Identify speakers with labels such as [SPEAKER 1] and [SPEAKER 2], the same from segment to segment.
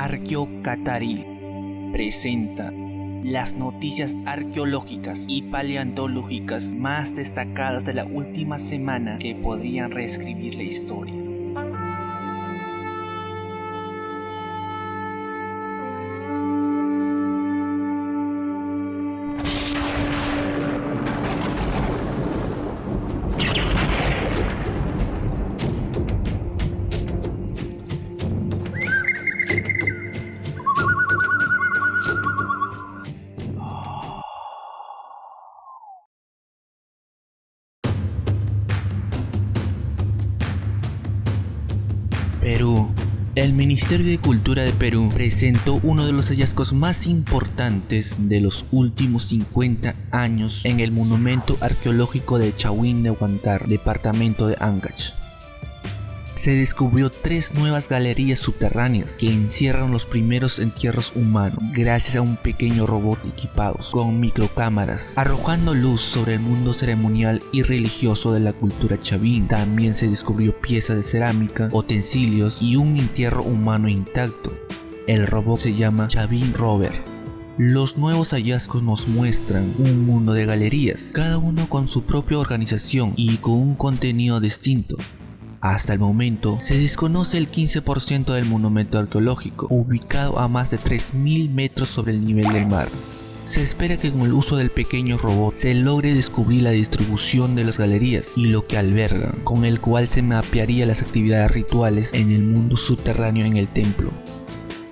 [SPEAKER 1] Arqueocatarí presenta las noticias arqueológicas y paleontológicas más destacadas de la última semana que podrían reescribir la historia. Perú. El Ministerio de Cultura de Perú presentó uno de los hallazgos más importantes de los últimos 50 años en el monumento arqueológico de Chavín de Huántar, departamento de Ancash. Se descubrió 3 nuevas galerías subterráneas que encierran los primeros entierros humanos gracias a un pequeño robot equipado con microcámaras, arrojando luz sobre el mundo ceremonial y religioso de la cultura chavín. También se descubrió piezas de cerámica, utensilios y un entierro humano intacto. El robot se llama Chavín Rover. Los nuevos hallazgos nos muestran un mundo de galerías, cada uno con su propia organización y con un contenido distinto. Hasta el momento, se desconoce el 15% del monumento arqueológico, ubicado a más de 3.000 metros sobre el nivel del mar. Se espera que con el uso del pequeño robot se logre descubrir la distribución de las galerías y lo que albergan, con el cual se mapearía las actividades rituales en el mundo subterráneo en el templo.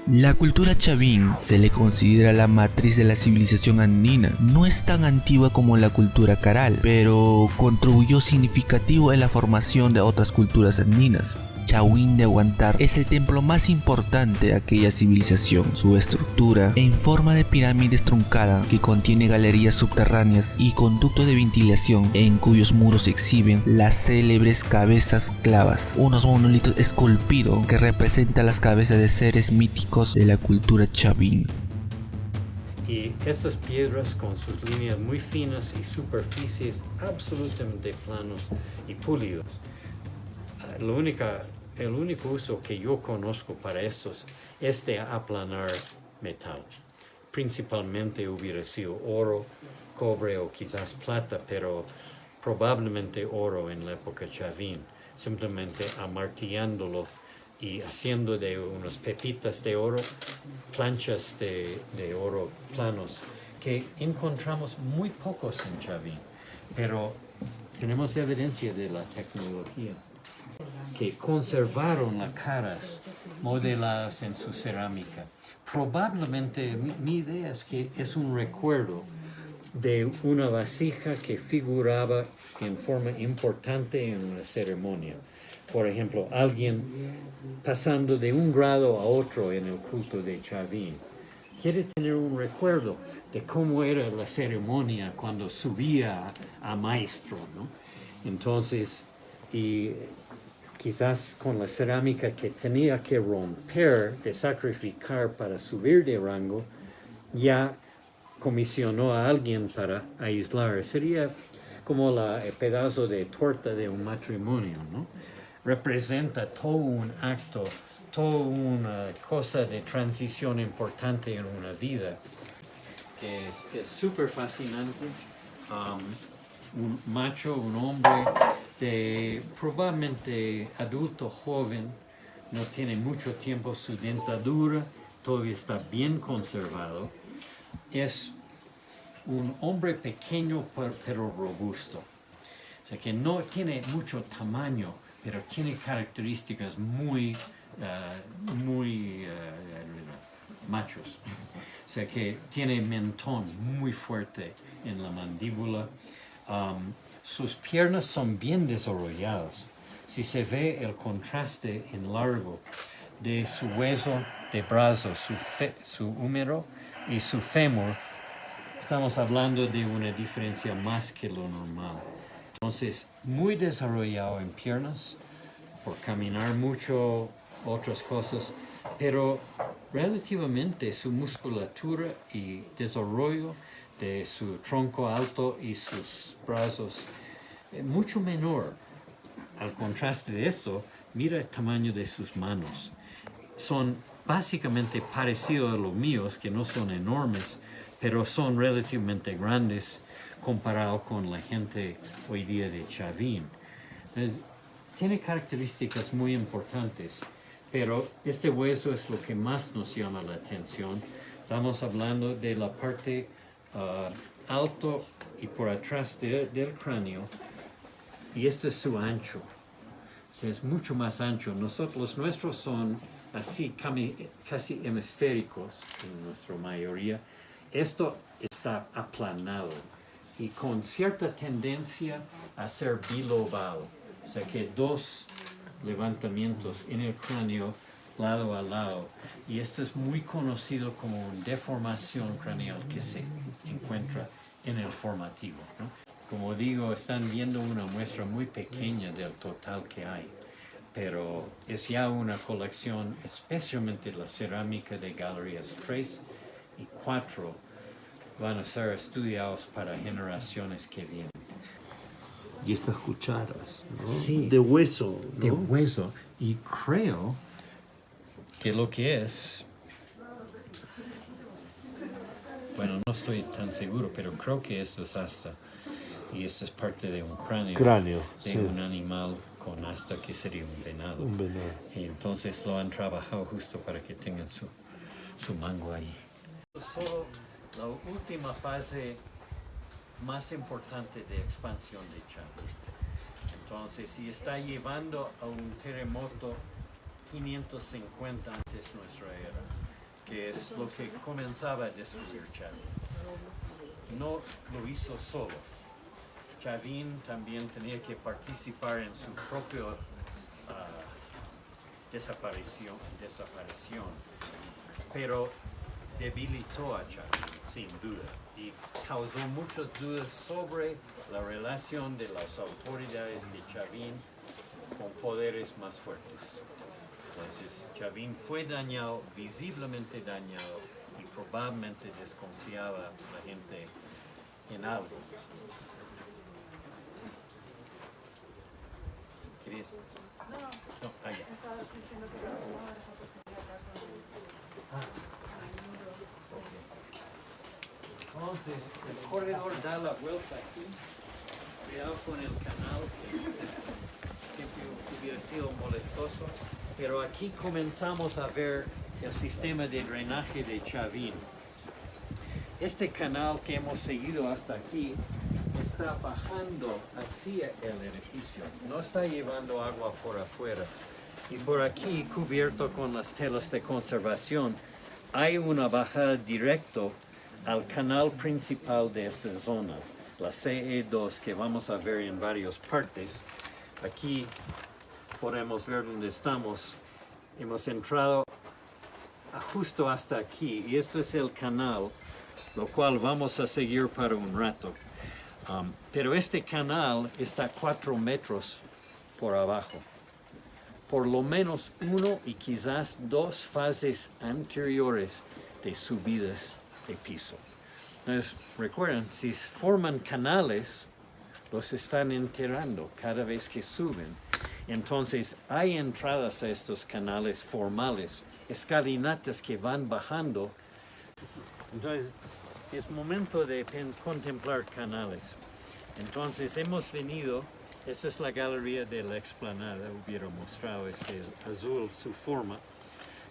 [SPEAKER 1] La cultura chavín se le considera la matriz de la civilización andina. No es tan antigua como la cultura caral, pero contribuyó significativo en la formación de otras culturas andinas. Chavín de Huántar es el templo más importante de aquella civilización. Su estructura, en forma de pirámides truncada, que contiene galerías subterráneas y conductos de ventilación, en cuyos muros se exhiben las célebres cabezas clavas, unos monolitos esculpidos que representan las cabezas de seres míticos de la cultura chavín.
[SPEAKER 2] Y estas piedras con sus líneas muy finas y superficies absolutamente planos y pulidos. El único uso que yo conozco para estos es de aplanar metal. Principalmente hubiera sido oro, cobre o quizás plata, pero probablemente oro en la época chavín, simplemente amartillándolo y haciendo de unas pepitas de oro, planchas de oro planos, que encontramos muy pocos en chavín, pero tenemos evidencia de la tecnología, que conservaron las caras modeladas en su cerámica. Probablemente mi idea es que es un recuerdo de una vasija que figuraba en forma importante en una ceremonia. Por ejemplo, alguien pasando de un grado a otro en el culto de Chavín quiere tener un recuerdo de cómo era la ceremonia cuando subía a maestro, ¿no? Entonces, y quizás con la cerámica que tenía que romper, de sacrificar para subir de rango, ya comisionó a alguien para aislar. Sería como el pedazo de torta de un matrimonio, ¿no? Representa todo un acto, toda una cosa de transición importante en una vida, que es súper fascinante. Un macho, un hombre de probablemente adulto joven, no tiene mucho tiempo, su dentadura todavía está bien conservado. Es un hombre pequeño pero robusto, o sea que no tiene mucho tamaño, pero tiene características muy machos. O sea que tiene mentón muy fuerte en la mandíbula. Sus piernas son bien desarrolladas. Si se ve el contraste en largo de su hueso de brazo, su húmero y su fémur, estamos hablando de una diferencia más que lo normal. Entonces, muy desarrollado en piernas, por caminar mucho, otras cosas, pero relativamente su musculatura y desarrollo de su tronco alto y sus brazos mucho menor. Al contraste de esto, mira el tamaño de sus manos. Son básicamente parecido a los míos, que no son enormes, pero son relativamente grandes comparado con la gente hoy día de Chavín. Tiene características muy importantes, pero este hueso es lo que más nos llama la atención. Estamos hablando de la parte alto y por atrás del cráneo, y este es su ancho. O sea, es mucho más ancho. Los nuestros son así, casi hemisféricos en nuestra mayoría. Esto está aplanado y con cierta tendencia a ser bilobal, o sea que dos levantamientos en el cráneo lado a lado, y esto es muy conocido como una deformación craneal que se encuentra en el formativo, ¿no? Como digo, están viendo una muestra muy pequeña del total que hay, pero es ya una colección, especialmente la cerámica de galerías 3 y 4 van a ser estudiados para generaciones que vienen.
[SPEAKER 3] Y estas cucharas, ¿no?
[SPEAKER 2] Sí.
[SPEAKER 3] De hueso, ¿no?
[SPEAKER 2] De hueso, y creo que lo que es, bueno, no estoy tan seguro, pero creo que esto es asta, y esto es parte de un cráneo, de
[SPEAKER 3] sí.
[SPEAKER 2] un animal con asta que sería un venado.
[SPEAKER 3] Un venado.
[SPEAKER 2] Y entonces lo han trabajado justo para que tengan su mango ahí. Solo la última fase más importante de expansión de Chavín. Entonces, si está llevando a un terremoto 550 antes de nuestra era, que es lo que comenzaba a destruir Chavín. No lo hizo solo. Chavín también tenía que participar en su propia desaparición, pero debilitó a Chavín, sin duda, y causó muchas dudas sobre la relación de las autoridades de Chavín con poderes más fuertes. Entonces, Chavín fue dañado, visiblemente dañado, y probablemente desconfiaba la gente en algo. ¿Querías? No, allá.
[SPEAKER 4] Estabas diciendo que no vamos a dejar posibilidad acá con
[SPEAKER 2] Entonces, el corredor da la vuelta aquí. Cuidado con el canal, que hubiera sido molestoso. Pero aquí comenzamos a ver el sistema de drenaje de Chavín. Este canal que hemos seguido hasta aquí está bajando hacia el edificio, no está llevando agua por afuera. Y por aquí, cubierto con las telas de conservación, hay una bajada directa al canal principal de esta zona, la CE2, que vamos a ver en varias partes. Aquí podemos ver dónde estamos. Hemos entrado justo hasta aquí, y esto es el canal, lo cual vamos a seguir para un rato. Pero este canal está 4 metros por abajo. Por lo menos 1 y quizás 2 fases anteriores de subidas de piso. Entonces, recuerden, si forman canales, los están enterrando cada vez que suben. Entonces, hay entradas a estos canales formales, escalinatas que van bajando. Entonces, es momento de contemplar canales. Entonces, hemos venido, esta es la galería de la explanada, hubiera mostrado este azul, su forma.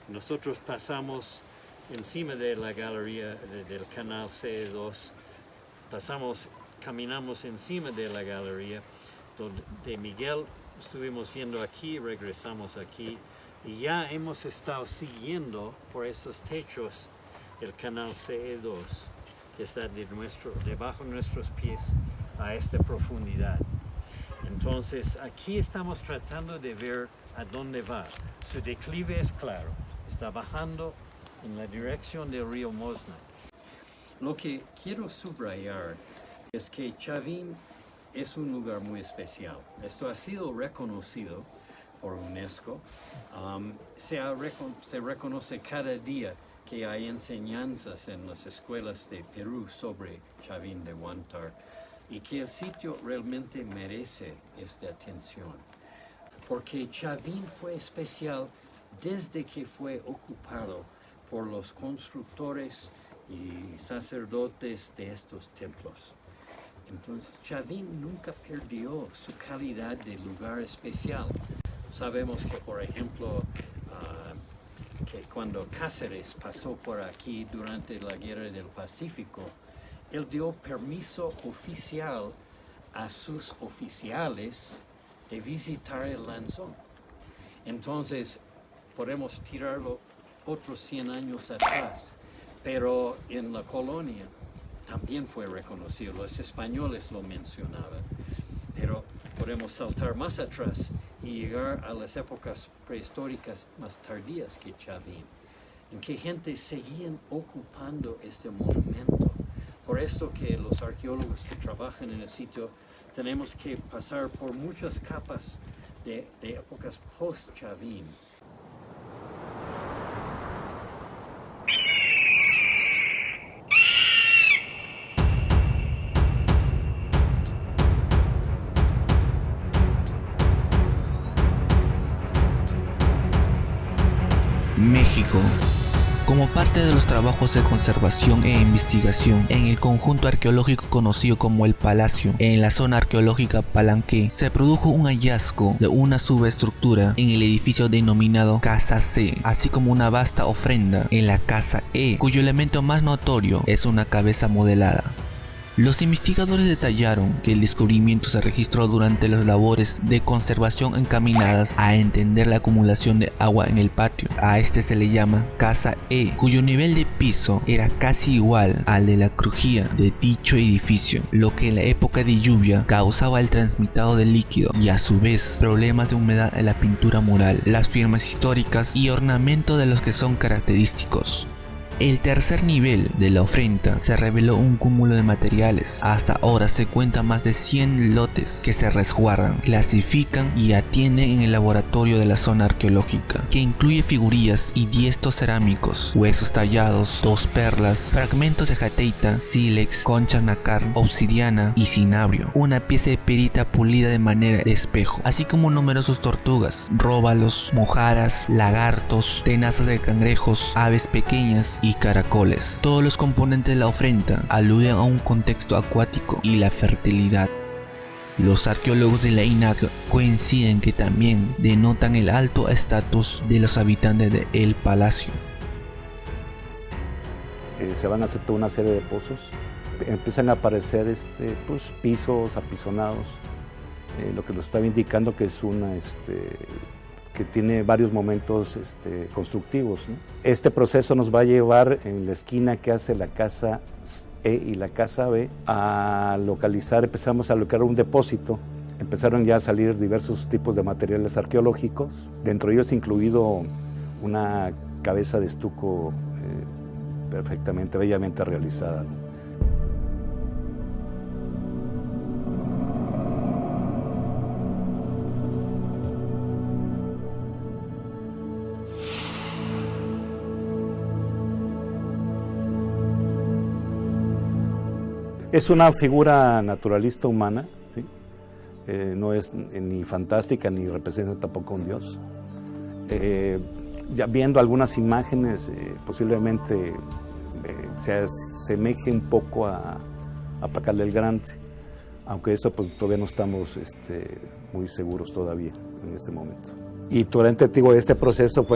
[SPEAKER 2] Nosotros pasamos encima de la galería del canal C2, caminamos encima de la galería de Miguel, estuvimos viendo aquí, regresamos aquí, y ya hemos estado siguiendo por estos techos el canal CE2, que está debajo de nuestros pies a esta profundidad. Entonces, aquí estamos tratando de ver a dónde va. Su declive es claro, está bajando en la dirección del río Mosna. Lo que quiero subrayar es que Chavín es un lugar muy especial. Esto ha sido reconocido por UNESCO. Se reconoce cada día que hay enseñanzas en las escuelas de Perú sobre Chavín de Huántar, y que el sitio realmente merece esta atención. Porque Chavín fue especial desde que fue ocupado por los constructores y sacerdotes de estos templos. Entonces, Chavín nunca perdió su calidad de lugar especial. Sabemos que, por ejemplo, que cuando Cáceres pasó por aquí durante la Guerra del Pacífico, él dio permiso oficial a sus oficiales de visitar el Lanzón. Entonces, podemos tirarlo otros 100 años atrás, pero en la colonia también fue reconocido, los españoles lo mencionaban, pero podemos saltar más atrás y llegar a las épocas prehistóricas más tardías que Chavín, en que gente seguían ocupando este monumento. Por esto que los arqueólogos que trabajan en el sitio tenemos que pasar por muchas capas de épocas post-Chavín.
[SPEAKER 1] México. Como parte de los trabajos de conservación e investigación en el conjunto arqueológico conocido como El Palacio, en la zona arqueológica Palenque, se produjo un hallazgo de una subestructura en el edificio denominado Casa C, así como una vasta ofrenda en la Casa E, cuyo elemento más notorio es una cabeza modelada. Los investigadores detallaron que el descubrimiento se registró durante las labores de conservación encaminadas a entender la acumulación de agua en el patio. A este se le llama Casa E, cuyo nivel de piso era casi igual al de la crujía de dicho edificio, lo que en la época de lluvia causaba el transmitado de líquido y a su vez problemas de humedad en la pintura mural, las firmas históricas y ornamento de los que son característicos. El tercer nivel de la ofrenda se reveló un cúmulo de materiales. Hasta ahora se cuentan más de 100 lotes que se resguardan, clasifican y atienden en el laboratorio de la zona arqueológica, que incluye figurillas y diestros cerámicos, huesos tallados, 2 perlas, fragmentos de jateita, sílex, concha nácar, obsidiana y cinabrio, una pieza de perita pulida de manera de espejo, así como numerosos tortugas, róbalos, mojaras, lagartos, tenazas de cangrejos, aves pequeñas y caracoles. Todos los componentes de la ofrenda aluden a un contexto acuático y la fertilidad. Los arqueólogos de la INAH coinciden que también denotan el alto estatus de los habitantes de El Palacio.
[SPEAKER 5] Se van a hacer toda una serie de pozos, empiezan a aparecer pisos apisonados, lo que nos estaba indicando que es una que tiene varios momentos constructivos, ¿no? Este proceso nos va a llevar en la esquina que hace la Casa E y la Casa B a localizar, empezamos a localizar un depósito. Empezaron ya a salir diversos tipos de materiales arqueológicos, dentro de ellos incluido una cabeza de estuco perfectamente, bellamente realizada, ¿no? Es una figura naturalista humana, ¿sí? No es ni fantástica ni representa tampoco a un dios. Ya viendo algunas imágenes, posiblemente se asemeje un poco a Pacal el Grande, aunque eso pues, todavía no estamos muy seguros todavía en este momento. Y durante este proceso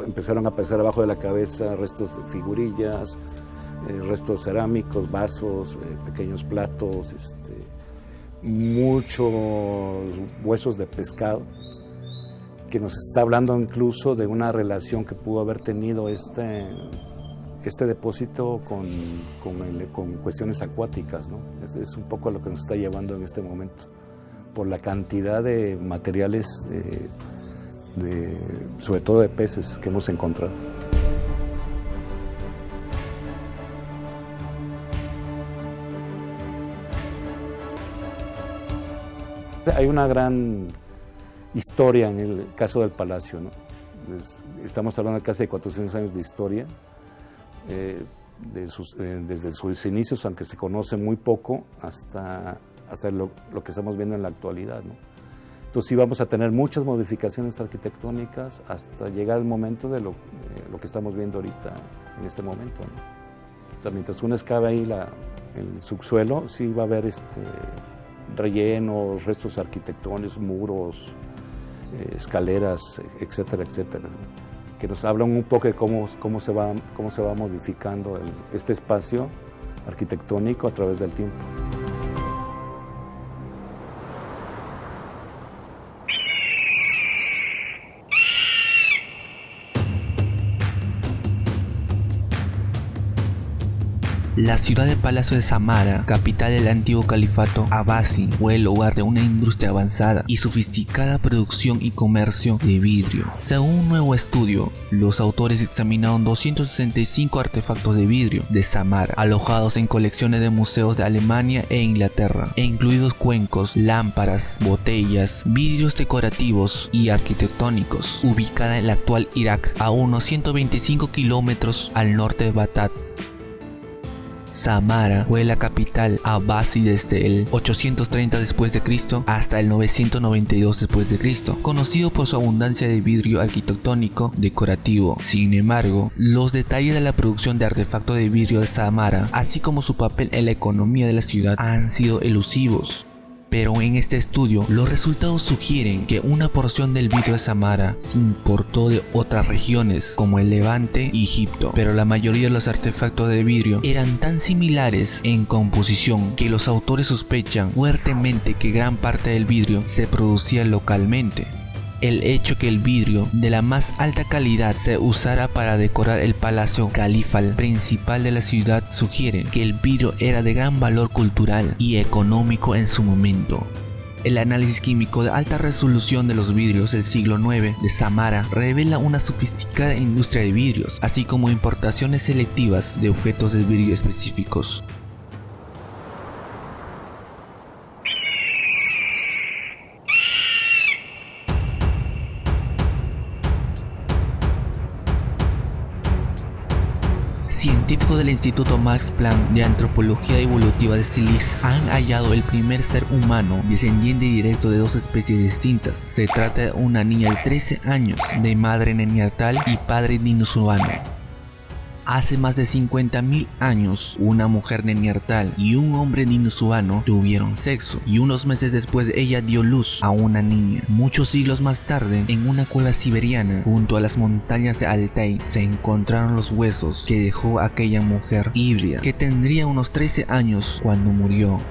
[SPEAKER 5] empezaron a aparecer abajo de la cabeza restos de figurillas, restos cerámicos, vasos, pequeños platos, muchos huesos de pescado, que nos está hablando incluso de una relación que pudo haber tenido este depósito con cuestiones acuáticas, ¿no? Es un poco lo que nos está llevando en este momento, por la cantidad de materiales, sobre todo de peces, que hemos encontrado. Hay una gran historia en el caso del Palacio, ¿no? Estamos hablando de casi 400 años de historia, desde sus inicios, aunque se conoce muy poco, hasta lo que estamos viendo en la actualidad, ¿no? Entonces sí vamos a tener muchas modificaciones arquitectónicas hasta llegar al momento de lo que estamos viendo ahorita, en este momento, ¿no? O sea, mientras uno excava ahí el subsuelo, sí va a haber rellenos, restos arquitectónicos, muros, escaleras, etcétera, etcétera, que nos hablan un poco de cómo se va modificando este espacio arquitectónico a través del tiempo.
[SPEAKER 1] La ciudad de Palacio de Samara, capital del antiguo califato Abbasi, fue el hogar de una industria avanzada y sofisticada producción y comercio de vidrio. Según un nuevo estudio, los autores examinaron 265 artefactos de vidrio de Samara, alojados en colecciones de museos de Alemania e Inglaterra, incluidos cuencos, lámparas, botellas, vidrios decorativos y arquitectónicos, ubicada en el actual Irak, a unos 125 kilómetros al norte de Bagdad. Samara fue la capital Abbasi desde el 830 después de Cristo hasta el 992 después de Cristo, conocido por su abundancia de vidrio arquitectónico decorativo. Sin embargo, los detalles de la producción de artefactos de vidrio de Samara, así como su papel en la economía de la ciudad, han sido elusivos. Pero en este estudio, los resultados sugieren que una porción del vidrio de Samara se importó de otras regiones como el Levante y Egipto, pero la mayoría de los artefactos de vidrio eran tan similares en composición que los autores sospechan fuertemente que gran parte del vidrio se producía localmente. El hecho que el vidrio de la más alta calidad se usara para decorar el palacio califal principal de la ciudad sugiere que el vidrio era de gran valor cultural y económico en su momento. El análisis químico de alta resolución de los vidrios del siglo IX de Samara revela una sofisticada industria de vidrios, así como importaciones selectivas de objetos de vidrio específicos. Científicos del Instituto Max Planck de Antropología Evolutiva de Zürich han hallado el primer ser humano descendiente directo de dos especies distintas. Se trata de una niña de 13 años, de madre neandertal y padre denisovano. Hace más de 50.000 años, una mujer neandertal y un hombre denisovano tuvieron sexo, y unos meses después ella dio luz a una niña. Muchos siglos más tarde, en una cueva siberiana junto a las montañas de Altai, se encontraron los huesos que dejó aquella mujer híbrida, que tendría unos 13 años cuando murió.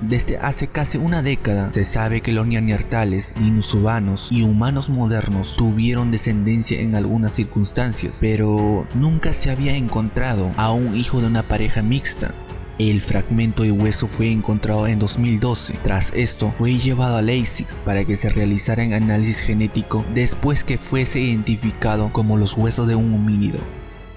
[SPEAKER 1] Desde hace casi una década se sabe que los neandertales, denisovanos y humanos modernos tuvieron descendencia en algunas circunstancias, pero nunca se había encontrado a un hijo de una pareja mixta. El fragmento de hueso fue encontrado en 2012. Tras esto, fue llevado a Leipzig para que se realizara un análisis genético después que fuese identificado como los huesos de un homínido.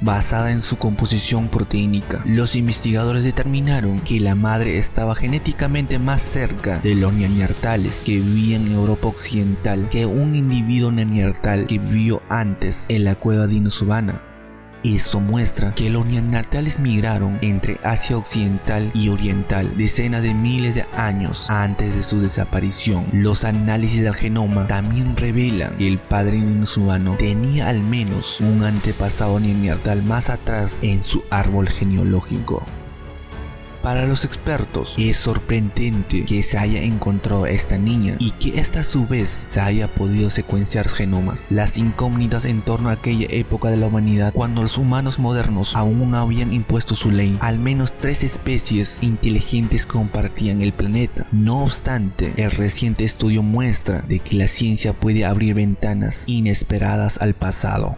[SPEAKER 1] Basada en su composición proteínica, los investigadores determinaron que la madre estaba genéticamente más cerca de los neandertales que vivían en Europa Occidental que un individuo neandertal que vivió antes en la cueva denisovana. Esto muestra que los neandertales migraron entre Asia Occidental y Oriental decenas de miles de años antes de su desaparición. Los análisis del genoma también revelan que el padre denisovano tenía al menos un antepasado neandertal más atrás en su árbol genealógico. Para los expertos, es sorprendente que se haya encontrado a esta niña y que esta a su vez se haya podido secuenciar genomas. Las incógnitas en torno a aquella época de la humanidad, cuando los humanos modernos aún no habían impuesto su ley, al menos 3 especies inteligentes compartían el planeta. No obstante, el reciente estudio muestra de que la ciencia puede abrir ventanas inesperadas al pasado.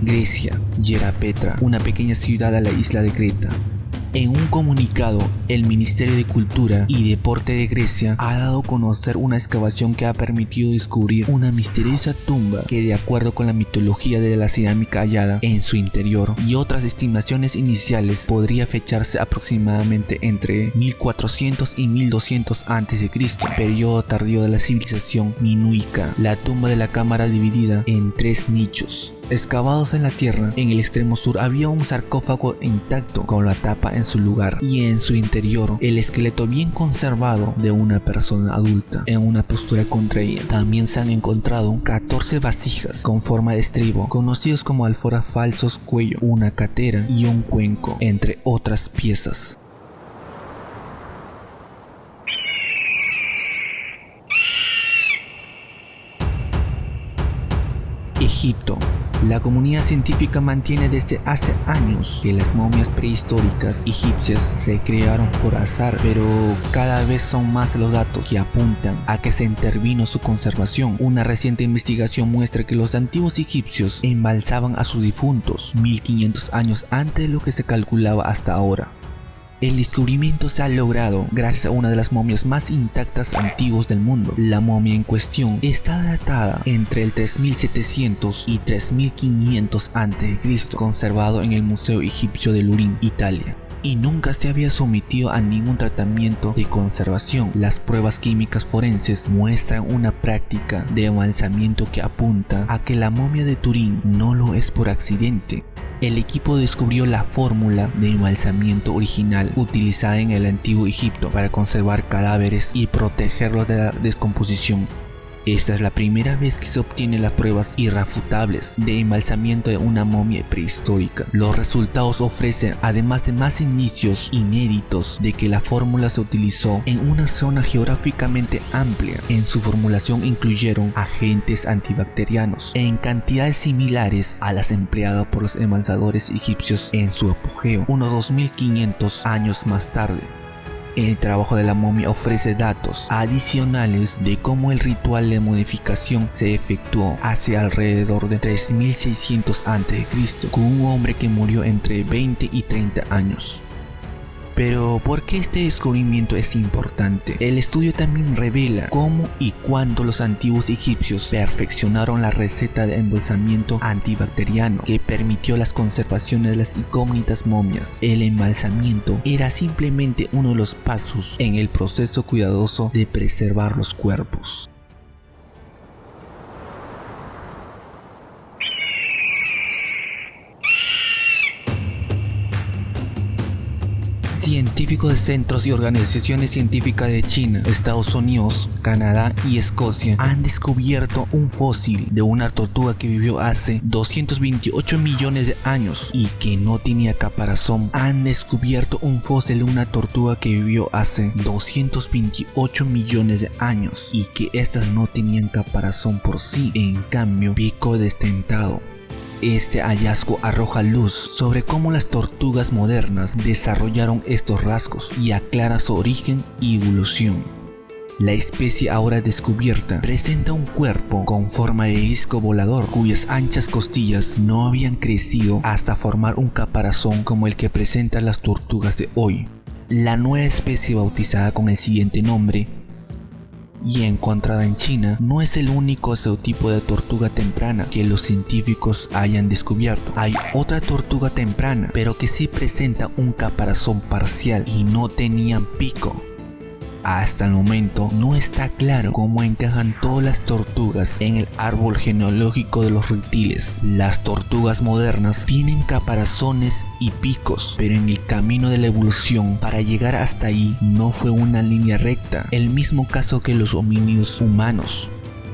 [SPEAKER 1] Grecia, Yerapetra, una pequeña ciudad a la isla de Creta. En un comunicado, el Ministerio de Cultura y Deporte de Grecia ha dado a conocer una excavación que ha permitido descubrir una misteriosa tumba que, de acuerdo con la mitología de la cerámica hallada en su interior y otras estimaciones iniciales, podría fecharse aproximadamente entre 1400 y 1200 a.C., periodo tardío de la civilización minoica. La tumba de la cámara dividida en 3 nichos. excavados en la tierra. En el extremo sur había un sarcófago intacto con la tapa en su lugar y en su interior el esqueleto bien conservado de una persona adulta en una postura contraída. También se han encontrado 14 vasijas con forma de estribo, conocidos como alforas falsos cuello, una catera y un cuenco, entre otras piezas. Egipto. La comunidad científica mantiene desde hace años que las momias prehistóricas egipcias se crearon por azar, pero cada vez son más los datos que apuntan a que se intervino su conservación. Una reciente investigación muestra que los antiguos egipcios embalsaban a sus difuntos 1500 años antes de lo que se calculaba hasta ahora. El descubrimiento se ha logrado gracias a una de las momias más intactas antiguas del mundo. La momia en cuestión está datada entre el 3700 y 3500 a.C., conservado en el Museo Egipcio de Turín, Italia, y nunca se había sometido a ningún tratamiento de conservación. Las pruebas químicas forenses muestran una práctica de embalsamiento que apunta a que la momia de Turín no lo es por accidente. El equipo descubrió la fórmula de embalsamiento original utilizada en el antiguo Egipto para conservar cadáveres y protegerlos de la descomposición. Esta es la primera vez que se obtienen las pruebas irrefutables de embalsamiento de una momia prehistórica. Los resultados ofrecen, además de más indicios inéditos de que la fórmula se utilizó en una zona geográficamente amplia. En su formulación incluyeron agentes antibacterianos en cantidades similares a las empleadas por los embalsadores egipcios en su apogeo, unos 2500 años más tarde. El trabajo de la momia ofrece datos adicionales de cómo el ritual de modificación se efectuó hacia alrededor de 3600 a.C. con un hombre que murió entre 20 y 30 años. Pero ¿por qué este descubrimiento es importante? El estudio también revela cómo y cuándo los antiguos egipcios perfeccionaron la receta de embalsamiento antibacteriano que permitió las conservaciones de las incógnitas momias. El embalsamiento era simplemente uno de los pasos en el proceso cuidadoso de preservar los cuerpos. Científicos de centros y organizaciones científicas de China, Estados Unidos, Canadá y Escocia han descubierto un fósil de una tortuga que vivió hace 228 millones de años y que no tenía caparazón. Han descubierto un fósil de una tortuga que vivió hace 228 millones de años y que estas no tenían caparazón por sí, en cambio pico destentado. Este hallazgo arroja luz sobre cómo las tortugas modernas desarrollaron estos rasgos y aclara su origen y evolución. La especie ahora descubierta presenta un cuerpo con forma de disco volador cuyas anchas costillas no habían crecido hasta formar un caparazón como el que presentan las tortugas de hoy. La nueva especie, bautizada con el siguiente nombre y encontrada en China, no es el único zootipo de tortuga temprana que los científicos hayan descubierto. Hay otra tortuga temprana, pero que sí presenta un caparazón parcial y no tenían pico. Hasta el momento no está claro cómo encajan todas las tortugas en el árbol genealógico de los reptiles. Las tortugas modernas tienen caparazones y picos, pero en el camino de la evolución para llegar hasta ahí no fue una línea recta, el mismo caso que los homínidos humanos.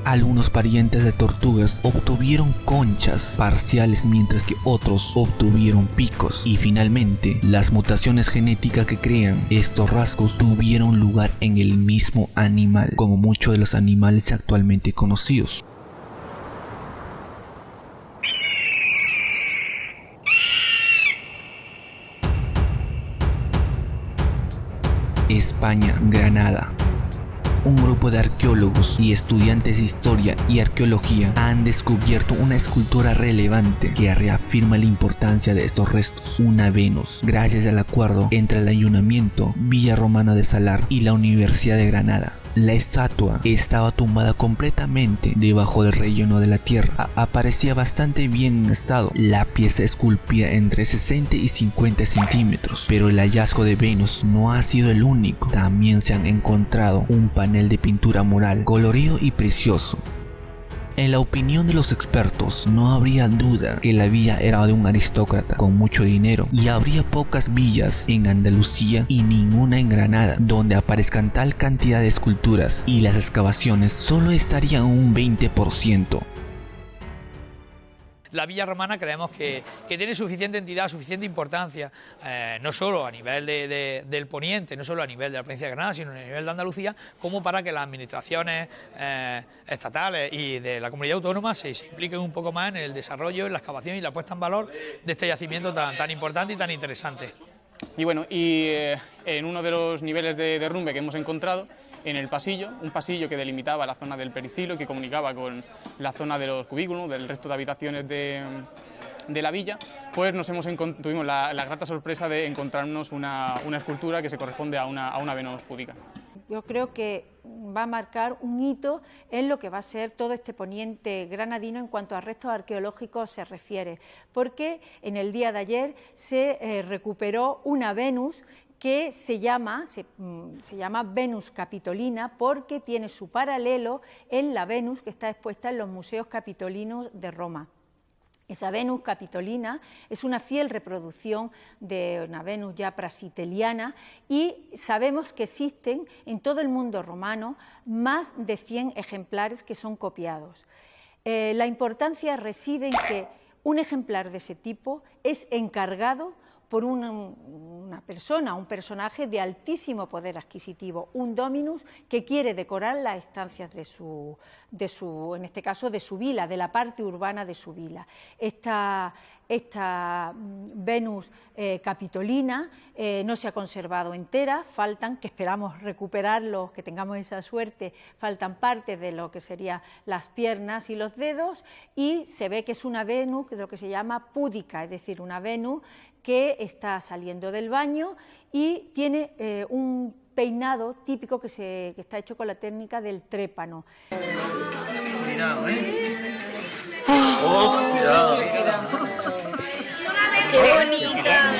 [SPEAKER 1] Algunos parientes de tortugas obtuvieron conchas parciales mientras que otros obtuvieron picos, y finalmente las mutaciones genéticas que crean estos rasgos tuvieron lugar en el mismo animal, como muchos de los animales actualmente conocidos. España, Granada. Un grupo de arqueólogos y estudiantes de historia y arqueología han descubierto una escultura relevante que reafirma la importancia de estos restos, una Venus, gracias al acuerdo entre el Ayuntamiento Villa Romana de Salar y la Universidad de Granada. La estatua estaba tumbada completamente debajo del relleno de la tierra. Aparecía bastante bien en estado. La pieza esculpida entre 60 y 50 centímetros. Pero el hallazgo de Venus no ha sido el único. También se han encontrado un panel de pintura mural colorido y precioso. En la opinión de los expertos, no habría duda que la villa era de un aristócrata con mucho dinero y habría pocas villas en Andalucía y ninguna en Granada donde aparezcan tal cantidad de esculturas, y las excavaciones solo estarían un 20%.
[SPEAKER 6] La villa romana creemos que tiene suficiente entidad, suficiente importancia, no solo a nivel del poniente, no solo a nivel de la provincia de Granada, sino a nivel de Andalucía, como para que las administraciones estatales y de la comunidad autónoma se impliquen un poco más en el desarrollo, en la excavación y la puesta en valor de este yacimiento tan importante y tan interesante.
[SPEAKER 7] Y bueno, en uno de los niveles de derrumbe que hemos encontrado, en el pasillo, un pasillo que delimitaba la zona del peristilo y que comunicaba con la zona de los cubículos, del resto de habitaciones de la villa, pues tuvimos la grata sorpresa de encontrarnos una escultura que se corresponde a una Venus púdica.
[SPEAKER 8] Yo creo que va a marcar un hito en lo que va a ser todo este poniente granadino en cuanto a restos arqueológicos se refiere, porque en el día de ayer se recuperó una Venus que se llama Venus Capitolina, porque tiene su paralelo en la Venus que está expuesta en los museos capitolinos de Roma. Esa Venus Capitolina es una fiel reproducción de una Venus ya prasiteliana, y sabemos que existen en todo el mundo romano más de 100 ejemplares que son copiados. La importancia reside en que un ejemplar de ese tipo es encargado por una persona, un personaje de altísimo poder adquisitivo, un dominus que quiere decorar las estancias en este caso de su vila, de la parte urbana de su vila. Esta Venus Capitolina no se ha conservado entera, faltan, que esperamos recuperarlos, que tengamos esa suerte, faltan partes de lo que serían las piernas y los dedos, y se ve que es una Venus de lo que se llama púdica, es decir, una Venus que está saliendo del baño y tiene un peinado típico que está hecho con la técnica del trépano.
[SPEAKER 9] Cuidado, ¡Oh, cuidado!
[SPEAKER 10] ¡Qué bonita!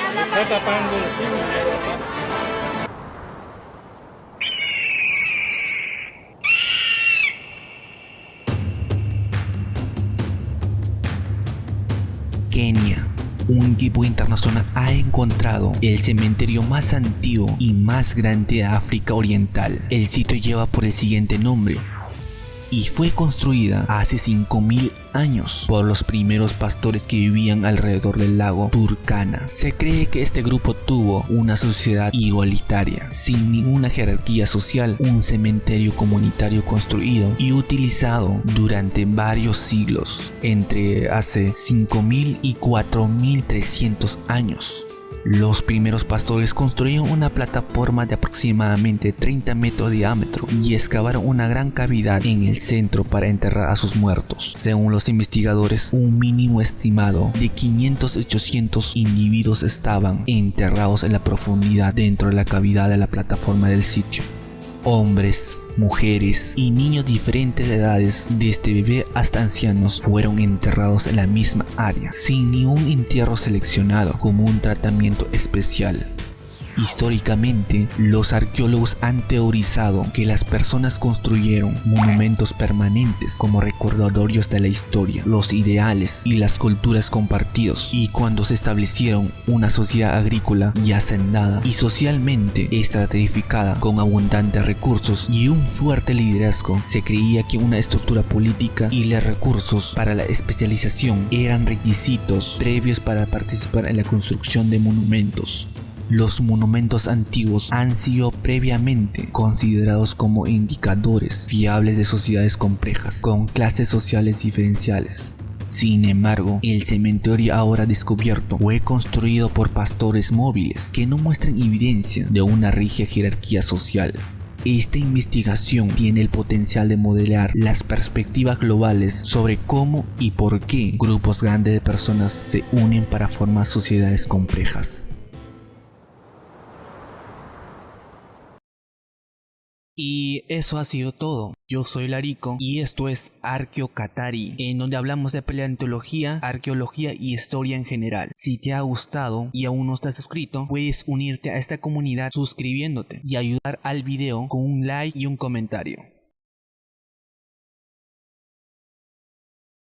[SPEAKER 1] Kenia. Un equipo internacional ha encontrado el cementerio más antiguo y más grande de África Oriental. El sitio lleva por el siguiente nombre y fue construida hace 5000 años por los primeros pastores que vivían alrededor del lago Turkana. Se cree que este grupo tuvo una sociedad igualitaria, sin ninguna jerarquía social, un cementerio comunitario construido y utilizado durante varios siglos, entre hace 5000 y 4300 años. Los primeros pastores construyeron una plataforma de aproximadamente 30 metros de diámetro y excavaron una gran cavidad en el centro para enterrar a sus muertos. Según los investigadores, un mínimo estimado de 500-800 individuos estaban enterrados en la profundidad dentro de la cavidad de la plataforma del sitio. Hombres, mujeres y niños de diferentes edades, desde bebé hasta ancianos, fueron enterrados en la misma área, sin ningún entierro seleccionado como un tratamiento especial. Históricamente, los arqueólogos han teorizado que las personas construyeron monumentos permanentes como recordatorios de la historia, los ideales y las culturas compartidos, y cuando se establecieron una sociedad agrícola y hacendada y socialmente estratificada con abundantes recursos y un fuerte liderazgo, se creía que una estructura política y los recursos para la especialización eran requisitos previos para participar en la construcción de monumentos. Los monumentos antiguos han sido previamente considerados como indicadores fiables de sociedades complejas, con clases sociales diferenciales. Sin embargo, el cementerio ahora descubierto fue construido por pastores móviles que no muestran evidencia de una rígida jerarquía social. Esta investigación tiene el potencial de modelar las perspectivas globales sobre cómo y por qué grupos grandes de personas se unen para formar sociedades complejas. Y eso ha sido todo. Yo soy Larico y esto es Arqueocatari, en donde hablamos de paleontología, arqueología y historia en general. Si te ha gustado y aún no estás suscrito, puedes unirte a esta comunidad suscribiéndote y ayudar al video con un like y un comentario.